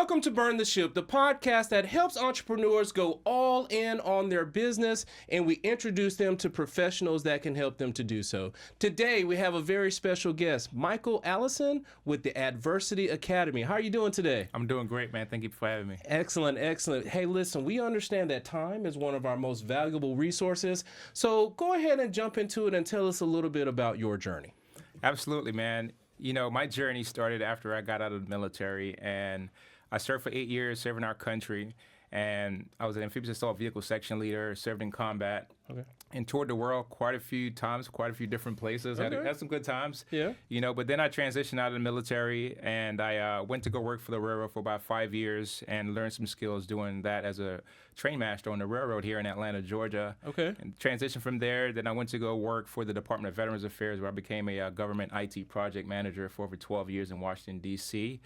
Welcome to Burn the Ship, the podcast that helps entrepreneurs go all in on their business, and we introduce them to professionals that can help them to do so. Today, we have a very special guest, Allison with the Adversity Academy. How are you doing today? I'm doing great, man. Thank you for having me. Excellent, excellent. Hey, listen, we understand that time is one of our most valuable resources, so go ahead and jump into it and tell us a little bit about your journey. Absolutely, man. You know, my journey started after I got out of the military, and I served for 8 years serving our country, and I was an amphibious assault vehicle section leader, served in combat, and toured the world quite a few times, quite a few different places. Had some good times. Yeah. You know, but then I transitioned out of the military, and I went to go work for the railroad for about 5 years and learned some skills doing that as a train master on the railroad here in Atlanta, Georgia. Okay. And transitioned from there. Then I went to go work for the Department of Veterans Affairs, where I became a government IT project manager for over 12 years in Washington, D.C.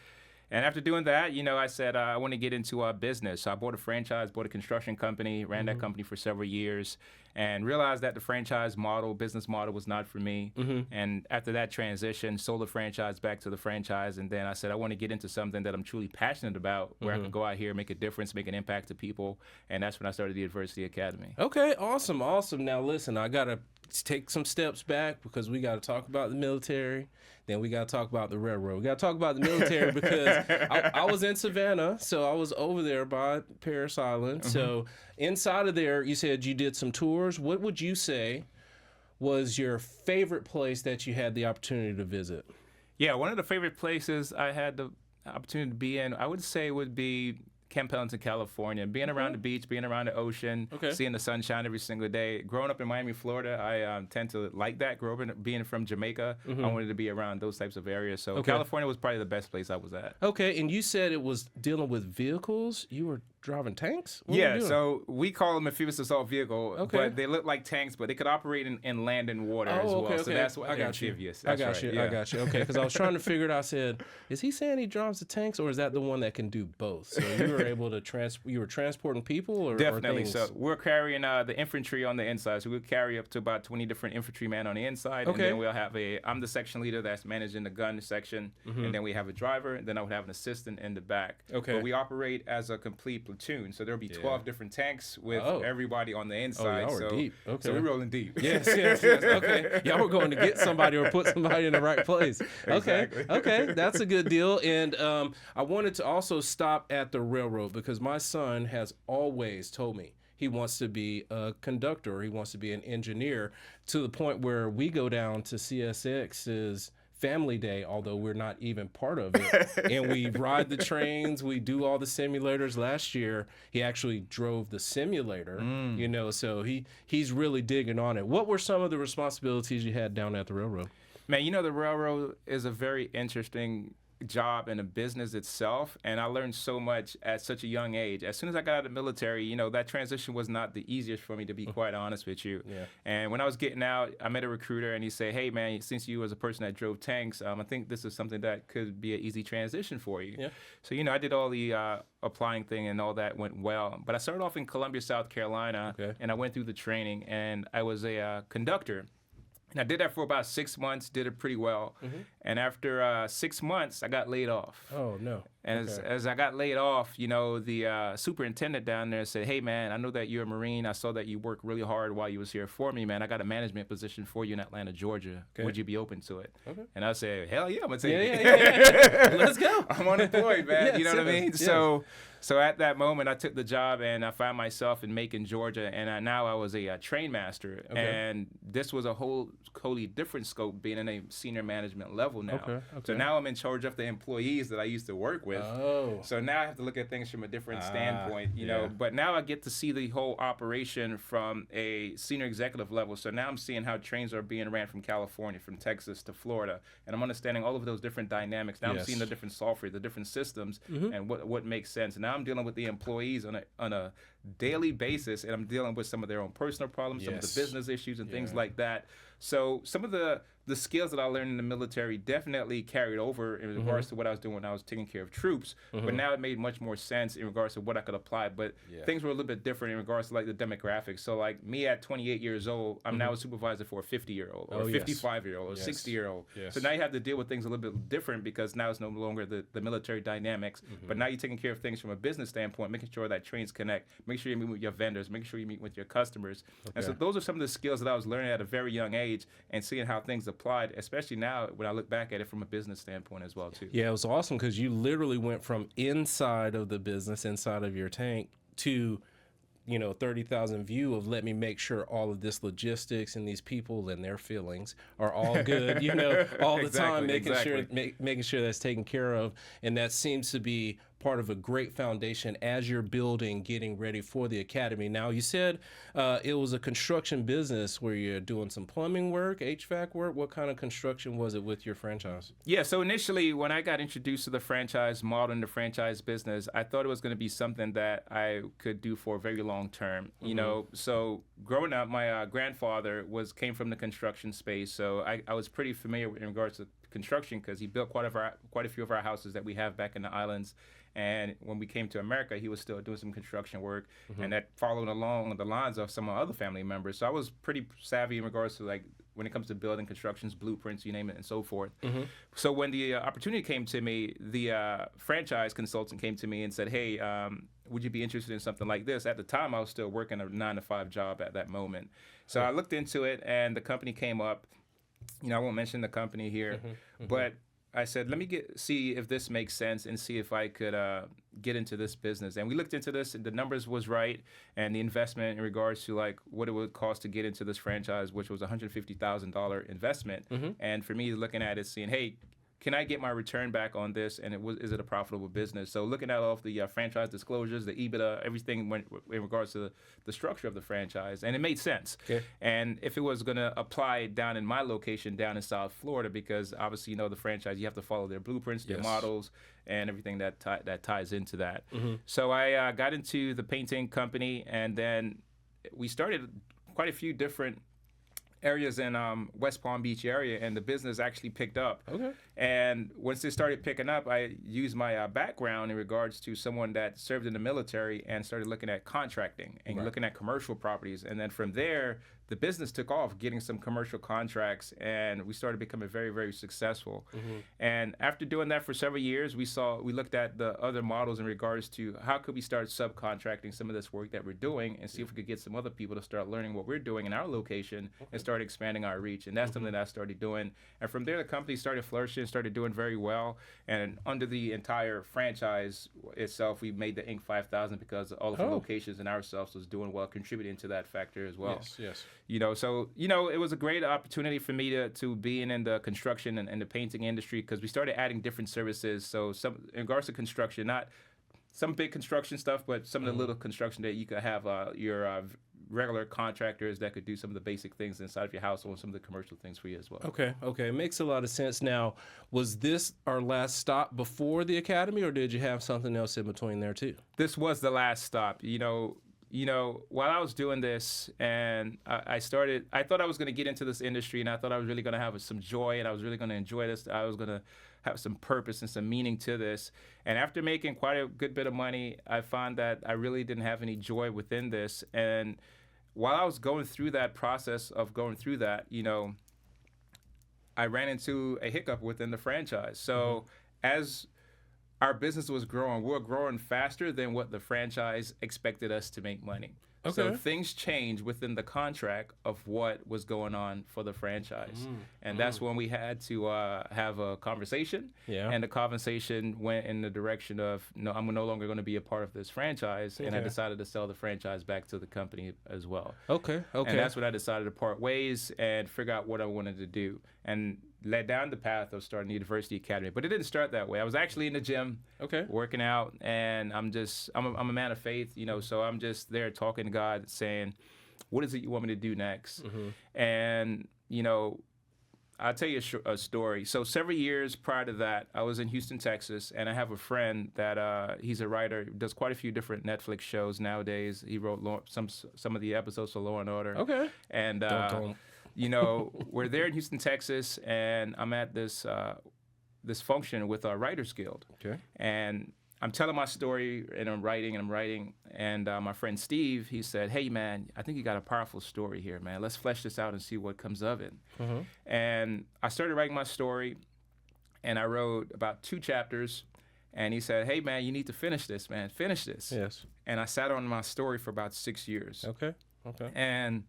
And after doing that, you know, I said I want to get into business. So I bought a franchise, bought a construction company, ran that company for several years, and realized that the franchise model, business model, was not for me. And after that transition, sold the franchise back to the franchise. And then I said I want to get into something that I'm truly passionate about, where I can go out here, make a difference, make an impact to people. And that's when I started the Adversity Academy. Okay, awesome, awesome. Now, listen, I got to take some steps back because we got to talk about the military. Then we got to talk about the railroad. We got to talk about the military because I was in Savannah, so I was over there by Parris Island. So inside of there, you said you did some tours. What would you say was your favorite place that you had the opportunity to visit? Yeah, one of the favorite places I had the opportunity to be in, I would say, would be Camp Pendleton, California. Being around the beach, being around the ocean, seeing the sunshine every single day. Growing up in Miami, Florida, I tend to like that. Being from Jamaica, I wanted to be around those types of areas. So California was probably the best place I was at. Okay, and you said it was dealing with vehicles. You were driving tanks? What were you doing? So we call them amphibious assault vehicle, but they look like tanks, but they could operate in land and water as well. So that's why they're amphibious. I got you. Okay, because I was trying to figure it out. I said, is he saying he drives the tanks, or is that the one that can do both? So you were able to you were transporting people or Definitely. Or things? So we're carrying the infantry on the inside. So we'll carry up to about 20 different infantrymen on the inside. And then we'll have I'm the section leader that's managing the gun section. And then we have a driver. And then I would have an assistant in the back. Okay. But we operate as a complete platoon. So there'll be 12 different tanks with everybody on the inside. Y'all were deep. Okay. So we're rolling deep. Yes. Okay. Y'all were going to get somebody or put somebody in the right place. Exactly. Okay. That's a good deal. And I wanted to also stop at the railroad because my son has always told me he wants to be a conductor. He wants to be an engineer, to the point where we go down to CSX's Family Day, although we're not even part of it, and we ride the trains, we do all the simulators. Last year he actually drove the simulator, you know, so he's really digging on it. What were some of the responsibilities you had down at the railroad? Man, you know, the railroad is a very interesting job and a business itself, and I learned so much at such a young age. As soon as I got out of the military, you know, that transition was not the easiest for me, to be quite honest with you. And when I was getting out, I met a recruiter, and he said, hey man, since you was a person that drove tanks, I think this is something that could be an easy transition for you. So, you know, I did all the applying thing, and all that went well. But I started off in Columbia, South Carolina, and I went through the training, and I was a conductor. And I did that for about 6 months, did it pretty well. And after 6 months, I got laid off. Oh, no. And as I got laid off, you know, the superintendent down there said, hey, man, I know that you're a Marine. I saw that you worked really hard while you was here for me, man. I got a management position for you in Atlanta, Georgia. Would you be open to it? And I said, hell yeah, I'm going to take it. Let's go. I'm unemployed, man. You know what I mean? So at that moment, I took the job, and I found myself in Macon, Georgia, and now I was a train master. And this was a wholly different scope, being in a senior management level now. So now I'm in charge of the employees that I used to work with. So now I have to look at things from a different standpoint, you know. But now I get to see the whole operation from a senior executive level. So now I'm seeing how trains are being ran from California, from Texas to Florida, and I'm understanding all of those different dynamics. Now I'm seeing the different software, the different systems, and what makes sense. Now I'm dealing with the employees on a daily basis, and I'm dealing with some of their own personal problems, some of the business issues and things like that. So some of the the skills that I learned in the military definitely carried over in regards to what I was doing when I was taking care of troops. But now it made much more sense in regards to what I could apply. But things were a little bit different in regards to like the demographics. So like me at 28 years old, I'm now a supervisor for a 50-year-old or a 55-year-old or 60-year-old. So now you have to deal with things a little bit different because now it's no longer the military dynamics. But now you're taking care of things from a business standpoint, making sure that trains connect, make sure you meet with your vendors, making sure you meet with your customers. And so those are some of the skills that I was learning at a very young age and seeing how things applied, especially now when I look back at it from a business standpoint as well too. Yeah, it was awesome because you literally went from inside of the business, inside of your tank, to 30,000 view of let me make sure all of this logistics and these people and their feelings are all good, all the time, making sure that's taken care of. And that seems to be part of a great foundation as you're building, getting ready for the academy. Now, you said it was a construction business where you're doing some plumbing work, HVAC work. What kind of construction was it with your franchise? Yeah, so initially when I got introduced to the franchise model and the franchise business, I thought it was going to be something that I could do for a very long term. So growing up, my grandfather came from the construction space, so I was pretty familiar in regards to construction because he built quite a few of our houses that we have back in the islands. And when we came to America, he was still doing some construction work, and that followed along the lines of some other family members. So I was pretty savvy in regards to like when it comes to building constructions, blueprints, you name it, and so forth. So when the opportunity came to me, the franchise consultant came to me and said, "Hey, would you be interested in something like this?" At the time, I was still working a 9-to-5 job at that moment. So I looked into it, and the company came up. I won't mention the company here, but I said, let me see if this makes sense and see if I could get into this business. And we looked into this, and the numbers was right, and the investment in regards to like what it would cost to get into this franchise, which was $150,000 investment. And for me, looking at it, seeing, hey, can I get my return back on this, and is it a profitable business? So looking at all of the franchise disclosures, the EBITDA, everything went in regards to the structure of the franchise, and it made sense. And if it was going to apply down in my location, down in South Florida, because obviously, the franchise, you have to follow their blueprints, their models, and everything that ties into that. So I got into the painting company, and then we started quite a few different areas in West Palm Beach area, and the business actually picked up. And once it started picking up, I used my background in regards to someone that served in the military and started looking at contracting and looking at commercial properties. And then from there, the business took off, getting some commercial contracts, and we started becoming very, very successful. And after doing that for several years, we looked at the other models in regards to how could we start subcontracting some of this work that we're doing and see if we could get some other people to start learning what we're doing in our location and start expanding our reach. And that's something that I started doing. And from there, the company started flourishing, started doing very well. And under the entire franchise itself, we made the Inc. 5000 because all of the locations and ourselves was doing well, contributing to that factor as well. So it was a great opportunity for me to be in the construction and the painting industry because we started adding different services. So some in regards to construction, not some big construction stuff, but some of the little construction that you could have your regular contractors that could do some of the basic things inside of your house or some of the commercial things for you as well. Okay. Makes a lot of sense. Now, was this our last stop before the academy, or did you have something else in between there too? This was the last stop. While I was doing this and I thought I was going to get into this industry, and I thought I was really going to have some joy, and I was really going to enjoy this. I was going to have some purpose and some meaning to this. And after making quite a good bit of money, I found that I really didn't have any joy within this. And while I was going through that process of going through that, I ran into a hiccup within the franchise. So as our business was growing, we were growing faster than what the franchise expected us to make money. So things changed within the contract of what was going on for the franchise. And that's when we had to have a conversation. And the conversation went in the direction of, no, I'm no longer going to be a part of this franchise. And I decided to sell the franchise back to the company as well. And that's when I decided to part ways and figure out what I wanted to do. And led down the path of starting the University Academy. But it didn't start that way. I was actually in the gym, working out, and I'm a man of faith, so I'm just there talking to God, saying, what is it you want me to do next? And, I'll tell you a story. So several years prior to that, I was in Houston, Texas, and I have a friend that he's a writer, does quite a few different Netflix shows nowadays. He wrote some of the episodes for Law and Order. And we're there in Houston, Texas, and I'm at this this function with our Writers Guild. Okay. And I'm telling my story, and I'm writing, and my friend Steve, he said, "Hey, man, I think you got a powerful story here, man. Let's flesh this out and see what comes of it." And I started writing my story, and I wrote about 2 chapters, and he said, "Hey, man, you need to finish this, man. Finish this." Yes. And I sat on my story for about 6 years. Okay. And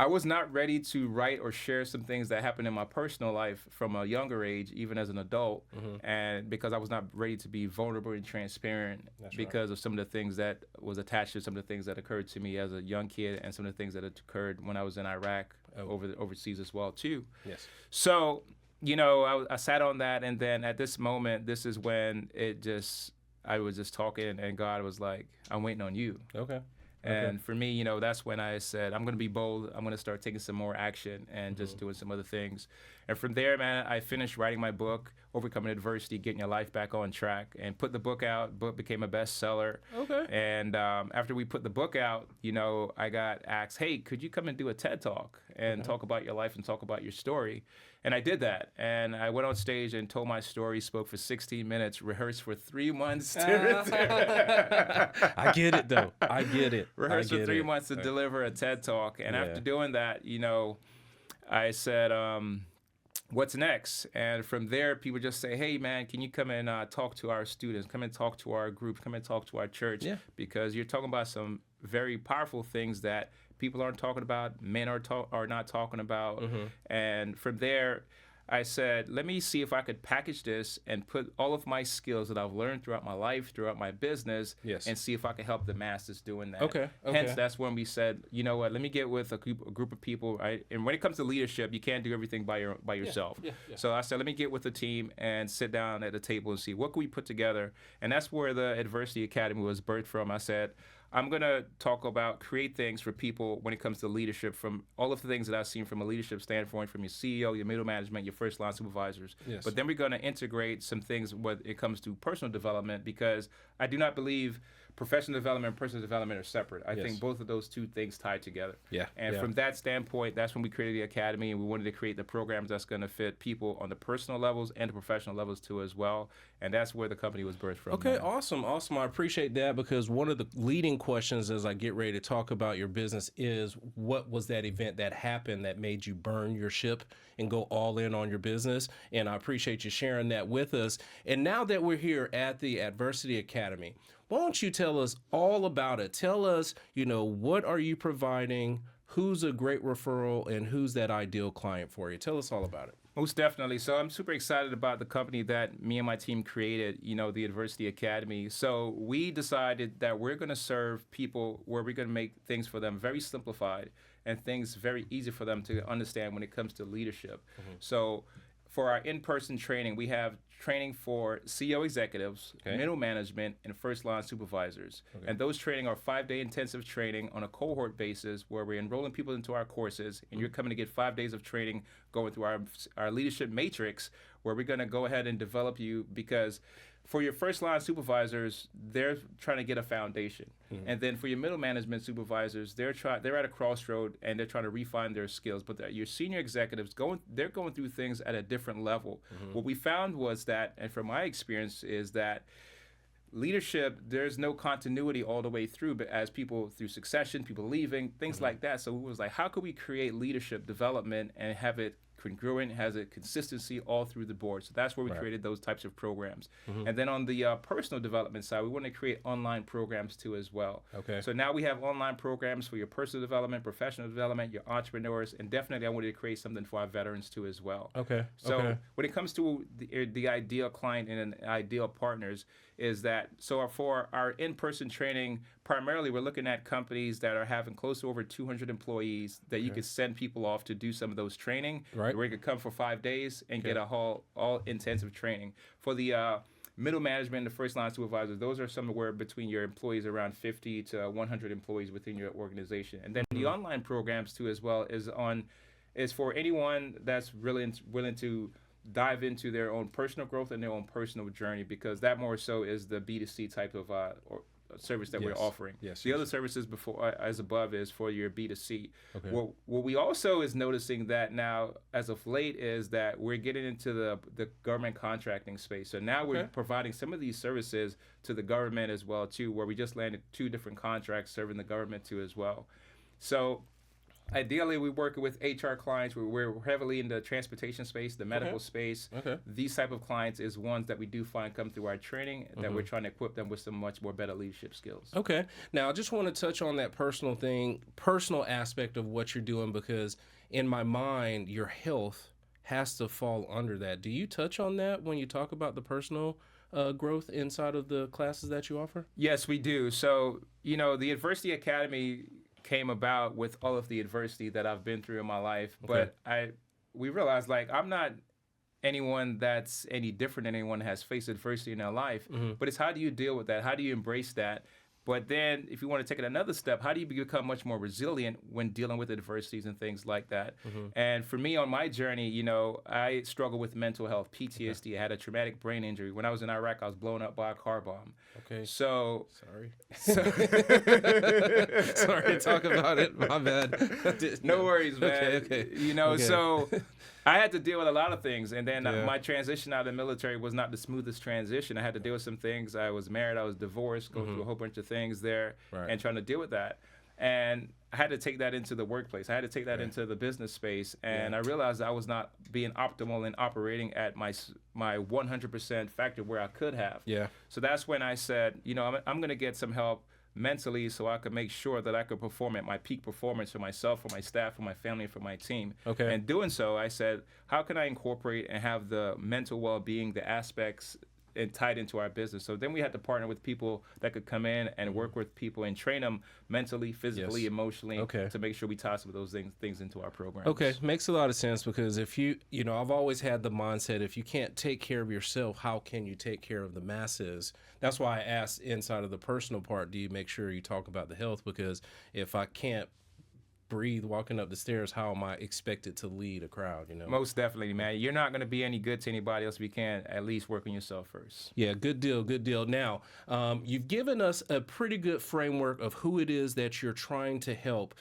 I was not ready to write or share some things that happened in my personal life from a younger age, even as an adult, and because I was not ready to be vulnerable and transparent because of some of the things that was attached to some of the things that occurred to me as a young kid and some of the things that had occurred when I was in Iraq overseas as well, too. Yes. So, I sat on that, and then at this moment, this is when I was just talking, and God was like, "I'm waiting on you." Okay. And for me, that's when I said, I'm going to be bold. I'm going to start taking some more action and just doing some other things. And from there, man, I finished writing my book, Overcoming Adversity, Getting Your Life Back on Track, and put the book out. Book became a bestseller. Okay. And after we put the book out, I got asked, "Hey, could you come and do a TED Talk and talk about your life and talk about your story?" And I did that. And I went on stage and told my story, spoke for 16 minutes, rehearsed for 3 months. I get it, though. I get it. Rehearsed for 3 months to deliver a TED Talk. And after doing that, I said, "What's next?" And from there, people just say, "Hey, man, can you come and talk to our students? Come and talk to our group. Come and talk to our church." Yeah. Because you're talking about some very powerful things that people aren't talking about, men are not talking about. And from there, I said, let me see if I could package this and put all of my skills that I've learned throughout my life, throughout my business, and see if I can help the masses doing that. Okay. Hence, that's when we said, you know what, let me get with a group of people. And when it comes to leadership, you can't do everything by yourself. Yeah. So I said, let me get with the team and sit down at the table and see what can we put together. And that's where the Adversity Academy was birthed from. I said, I'm going to talk about create things for people when it comes to leadership, from all of the things that I've seen from a leadership standpoint, from your CEO, your middle management, your first line supervisors. Yes. But then we're going to integrate some things when it comes to personal development, because I do not believe professional development and personal development are separate. I think both of those 2 things tie together. And from that standpoint, that's when we created the Academy, and we wanted to create the programs that's going to fit people on the personal levels and the professional levels too as well. And that's where the company was birthed from. Okay, awesome. I appreciate that, because one of the leading questions as I get ready to talk about your business is, what was that event that happened that made you burn your ship and go all in on your business? And I appreciate you sharing that with us. And now that we're here at the Adversity Academy, why don't you tell us all about it? Tell us, what are you providing? Who's a great referral, and who's that ideal client for you? Tell us all about it. Most definitely. So I'm super excited about the company that me and my team created, the Adversity Academy. So we decided that we're going to serve people where we're going to make things for them very simplified and things very easy for them to understand when it comes to leadership. So for our in-person training, we have training for CEO executives, middle management, and first-line supervisors. And those training are 5-day intensive training on a cohort basis, where we're enrolling people into our courses, and you're coming to get 5 days of training going through our leadership matrix, where we're going to go ahead and develop you, because for your first-line supervisors, they're trying to get a foundation. And then for your middle management supervisors, they're at a crossroad, and they're trying to refine their skills. But your senior executives, they're going through things at a different level. What we found was that, and from my experience, is that leadership, there's no continuity all the way through, but as people through succession, people leaving, things like that. So it was like, how could we create leadership development and have it congruent, has a consistency all through the board? So that's where we created those types of programs. And then on the personal development side, we want to create online programs too as well. So now we have online programs for your personal development, professional development, your entrepreneurs, and definitely I wanted to create something for our veterans too as well. So when it comes to the ideal client and ideal partners, is that, so for our in-person training, primarily we're looking at companies that are having close to over 200 employees that you could send people off to do some of those training, where you could come for 5 days and get a all intensive training. For the middle management and the first line supervisors, those are somewhere between your employees, around 50 to 100 employees within your organization. And then the online programs too as well is for anyone that's really willing to dive into their own personal growth and their own personal journey, because that more so is the B2C type of service that we're offering. Yes. The other services before as above is for your B2C. Okay. What we also is noticing that now as of late is that we're getting into the government contracting space. So now we're providing some of these services to the government as well too, where we just landed 2 different contracts serving the government too as well. So ideally, we work with HR clients. We're heavily in the transportation space, the medical space. These type of clients is ones that we do find come through our training that we're trying to equip them with some much more better leadership skills. Okay. Now, I just want to touch on that personal aspect of what you're doing, because in my mind, your health has to fall under that. Do you touch on that when you talk about the personal growth inside of the classes that you offer? Yes, we do. So, the Adversity Academy came about with all of the adversity that I've been through in my life. But we realized, like, I'm not anyone that's any different than anyone that has faced adversity in their life. But it's how do you deal with that? How do you embrace that? But then if you want to take it another step, how do you become much more resilient when dealing with adversities and things like that? And for me on my journey, I struggle with mental health, PTSD. I had a traumatic brain injury. When I was in Iraq, I was blown up by a car bomb. Okay. So sorry. Sorry to talk about it. My bad. No worries, man. Okay. So I had to deal with a lot of things, and then my transition out of the military was not the smoothest transition. I had to deal with some things. I was married, I was divorced, going through a whole bunch of things there, and trying to deal with that. And I had to take that into the workplace. I had to take that into the business space, and I realized I was not being optimal in operating at my 100% factor where I could have. So that's when I said, I'm going to get some help mentally so I could make sure that I could perform at my peak performance for myself, for my staff, for my family, for my team. And doing so, I said, how can I incorporate and have the mental well-being, the aspects and tied into our business? So then we had to partner with people that could come in and work with people and train them mentally, physically, emotionally, to make sure we tie some of those things into our program. Okay, makes a lot of sense, because if I've always had the mindset, if you can't take care of yourself, how can you take care of the masses? That's why I asked inside of the personal part, do you make sure you talk about the health? Because if I can't breathe walking up the stairs, how am I expected to lead a crowd? Most definitely, man. You're not going to be any good to anybody else if you can't at least work on yourself first. Yeah, good deal. Now, you've given us a pretty good framework of who it is that you're trying to help.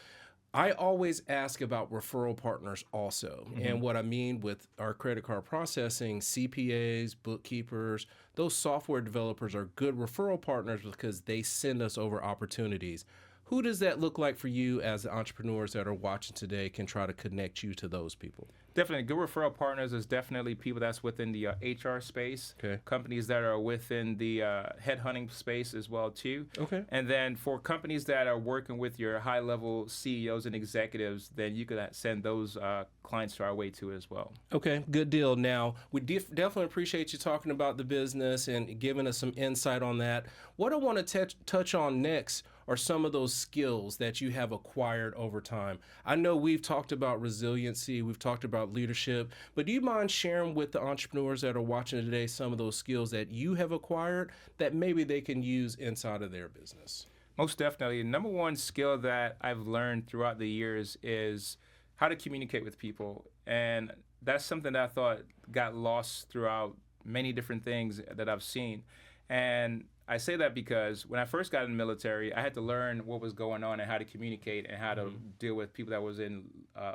I always ask about referral partners also. And what I mean with our credit card processing, CPAs, bookkeepers, those software developers are good referral partners because they send us over opportunities. Who does that look like for you as the entrepreneurs that are watching today can try to connect you to those people? Definitely. Good referral partners is definitely people that's within the HR space, companies that are within the headhunting space as well, too. And then for companies that are working with your high-level CEOs and executives, then you could send those clients to our way, too, as well. Okay, good deal. Now, we definitely appreciate you talking about the business and giving us some insight on that. What I want to touch on next are some of those skills that you have acquired over time. I know we've talked about resiliency, we've talked about leadership, but do you mind sharing with the entrepreneurs that are watching today some of those skills that you have acquired that maybe they can use inside of their business? Most definitely. Number one skill that I've learned throughout the years is how to communicate with people. And that's something that I thought got lost throughout many different things that I've seen. And I say that because when I first got in the military, I had to learn what was going on and how to communicate and how to deal with people that was in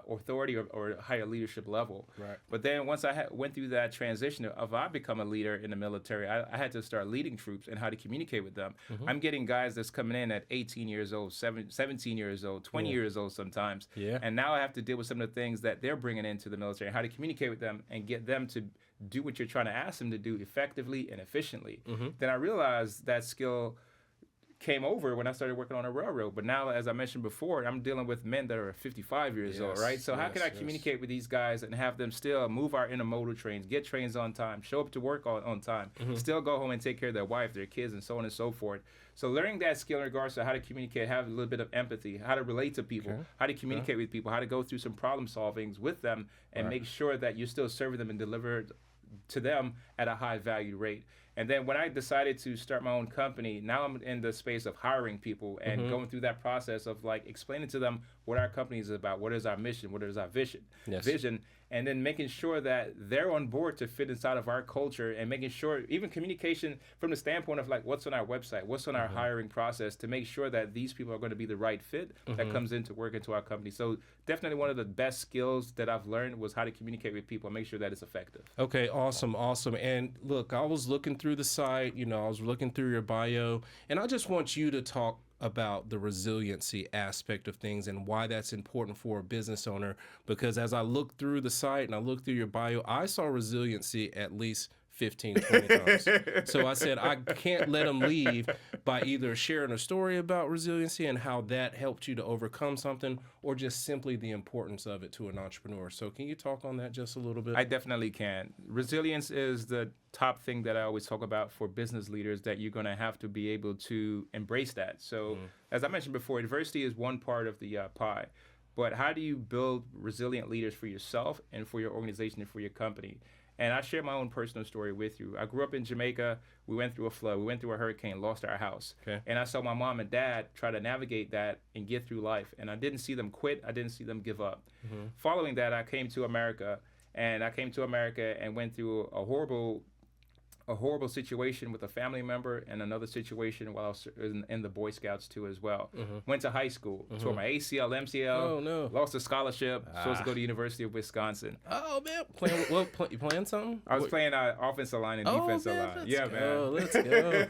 authority or higher leadership level. But then once I went through that transition of I become a leader in the military, I had to start leading troops and how to communicate with them. I'm getting guys that's coming in at 18 years old, 17 years old, 20 years old sometimes. And now I have to deal with some of the things that they're bringing into the military, how to communicate with them and get them to do what you're trying to ask them to do effectively and efficiently. Then I realized that skill came over when I started working on a railroad. But now, as I mentioned before, I'm dealing with men that are 55 years old, right? So how can I communicate with these guys and have them still move our intermodal trains, get trains on time, show up to work on time, still go home and take care of their wife, their kids, and so on and so forth. So learning that skill in regards to how to communicate, have a little bit of empathy, how to relate to people, how to communicate with people, how to go through some problem solvings with them and make sure that you're still serving them and deliver to them at a high value rate. And then when I decided to start my own company, now I'm in the space of hiring people and going through that process of like explaining to them what our company is about, what is our mission, what is our vision. and then making sure that they're on board to fit inside of our culture, and making sure even communication from the standpoint of like what's on our website, what's on our hiring process, to make sure that these people are going to be the right fit that comes into work into our company. So definitely one of the best skills that I've learned was how to communicate with people and make sure that it's effective. Okay, awesome. And look, I was looking through the site, I was looking through your bio, and I just want you to talk about the resiliency aspect of things and why that's important for a business owner. Because as I looked through the site and I looked through your bio, I saw resiliency at least 15, 20 times. So I said, I can't let them leave by either sharing a story about resiliency and how that helped you to overcome something, or just simply the importance of it to an entrepreneur. So can you talk on that just a little bit? I definitely can. Resilience is the top thing that I always talk about for business leaders, that you're going to have to be able to embrace that. So as I mentioned before, adversity is one part of the pie. But how do you build resilient leaders for yourself and for your organization and for your company? And I share my own personal story with you. I grew up in Jamaica. We went through a flood. We went through a hurricane, lost our house. Okay. And I saw my mom and dad try to navigate that and get through life. And I didn't see them quit. I didn't see them give up. Following that, I came to America. And went through a horrible situation with a family member, and another situation while I was in the Boy Scouts too as well. Went to high school, tore my ACL, MCL, lost a scholarship, supposed to go to the University of Wisconsin. Oh man, you playing something? I was playing offensive line and defensive line. Yeah, man. Let's go.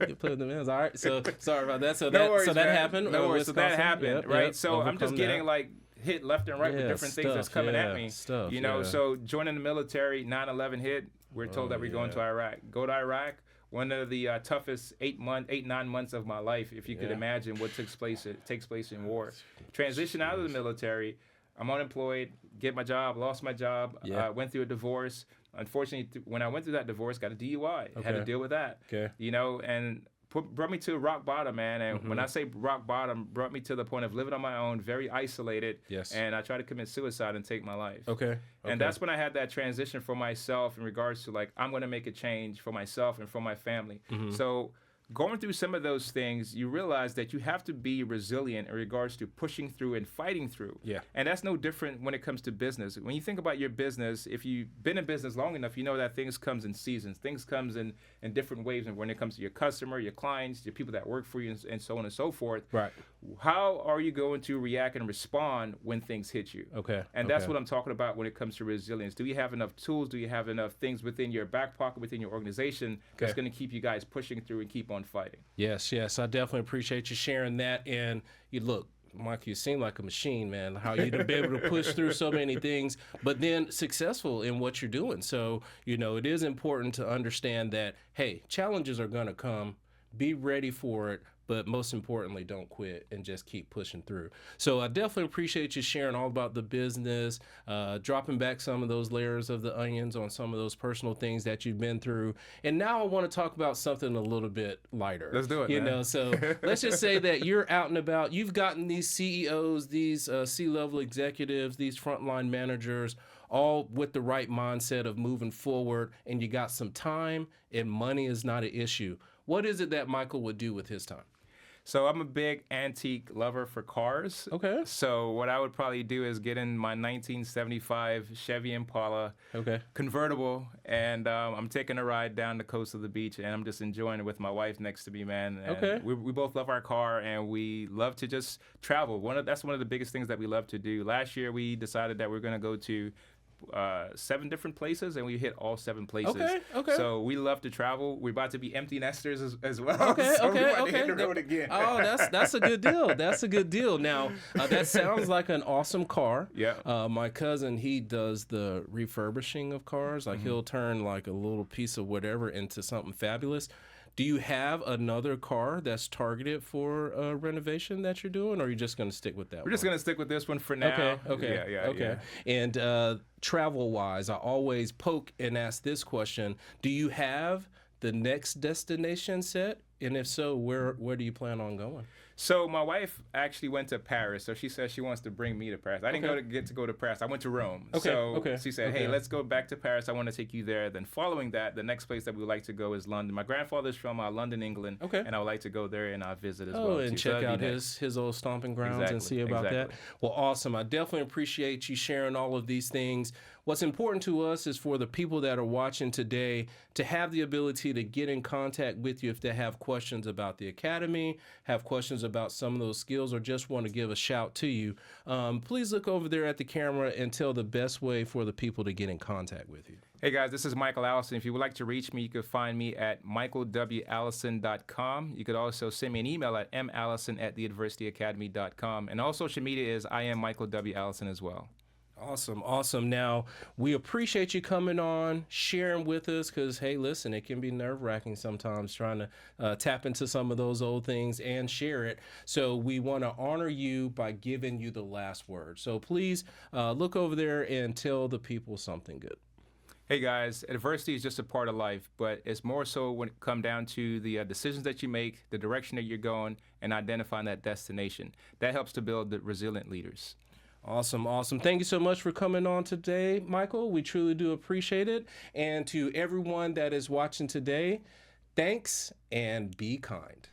You playing the men's. All right. So sorry about that. So that happened. No worries. So that happened, right? So I'm just getting like hit left and right with different things that's coming at me. So joining the military, 9/11 hit. We're told that we're going to Iraq. Go to Iraq, one of the toughest 8-9 months of my life, if you could imagine what takes place in war. Transition out of the military, I'm unemployed, get my job, lost my job, went through a divorce. Unfortunately, when I went through that divorce, got a DUI. Had to deal with that. And brought me to rock bottom, man. And when I say rock bottom, brought me to the point of living on my own, very isolated. And I tried to commit suicide and take my life. And that's when I had that transition for myself in regards to like, I'm going to make a change for myself and for my family. So going through some of those things, you realize that you have to be resilient in regards to pushing through and fighting through. And that's no different when it comes to business. When you think about your business, if you've been in business long enough, you know that things comes in seasons. Things comes in different waves. And when it comes to your customer, your clients, your people that work for you, and so on and so forth. How are you going to react and respond when things hit you? And that's what I'm talking about when it comes to resilience. Do you have enough tools? Do you have enough things within your back pocket, within your organization, that's going to keep you guys pushing through and keep on fighting? Yes. I definitely appreciate you sharing that. And you look, Mike, you seem like a machine, man, how you'd be able to push through so many things, but then successful in what you're doing. So, it is important to understand that, hey, challenges are going to come. Be ready for it. But most importantly, don't quit and just keep pushing through. So I definitely appreciate you sharing all about the business, dropping back some of those layers of the onions on some of those personal things that you've been through. And now I want to talk about something a little bit lighter. Let's do it, man. So let's just say that you're out and about. You've gotten these CEOs, these C-level executives, these frontline managers, all with the right mindset of moving forward, and you got some time and money is not an issue. What is it that Michael would do with his time? So I'm a big antique lover for cars. So what I would probably do is get in my 1975 Chevy Impala convertible, and I'm taking a ride down the coast of the beach, and I'm just enjoying it with my wife next to me, man. And we both love our car, and we love to just travel. That's one of the biggest things that we love to do. Last year, we decided that we're going to go to 7 different places, and we hit all 7 places. So we love to travel. We're about to be empty nesters as well. So we want to hit the road again. Oh, that's a good deal. That's a good deal. Now, that sounds like an awesome car. My cousin, he does the refurbishing of cars. Like he'll turn like a little piece of whatever into something fabulous. Do you have another car that's targeted for renovation that you're doing, or are you just going to stick with that We're just going to stick with this one for now. Okay. And travel-wise, I always poke and ask this question. Do you have the next destination set? And if so, where do you plan on going? So my wife actually went to Paris, so she says she wants to bring me to Paris. I didn't get to go to Paris. I went to Rome. So she said, hey, let's go back to Paris. I want to take you there. Then following that, the next place that we would like to go is London. My grandfather's from London, England, and I would like to go there and visit as well. And check out his old stomping grounds and see about that. Well, awesome. I definitely appreciate you sharing all of these things. What's important to us is for the people that are watching today to have the ability to get in contact with you if they have questions about the Academy, have questions about some of those skills, or just want to give a shout to you. Please look over there at the camera and tell the best way for the people to get in contact with you. Hey guys, this is Michael Allison. If you would like to reach me, you could find me at michaelwallison.com. You could also send me an email at mallison@theadversityacademy.com. And all social media is I am Michael W. Allison as well. Awesome. Now, we appreciate you coming on, sharing with us, because, hey, listen, it can be nerve-wracking sometimes trying to tap into some of those old things and share it. So we want to honor you by giving you the last word. So please look over there and tell the people something good. Hey guys, adversity is just a part of life, but it's more so when it comes down to the decisions that you make, the direction that you're going, and identifying that destination. That helps to build the resilient leaders. Awesome. Thank you so much for coming on today, Michael. We truly do appreciate it. And to everyone that is watching today, thanks and be kind.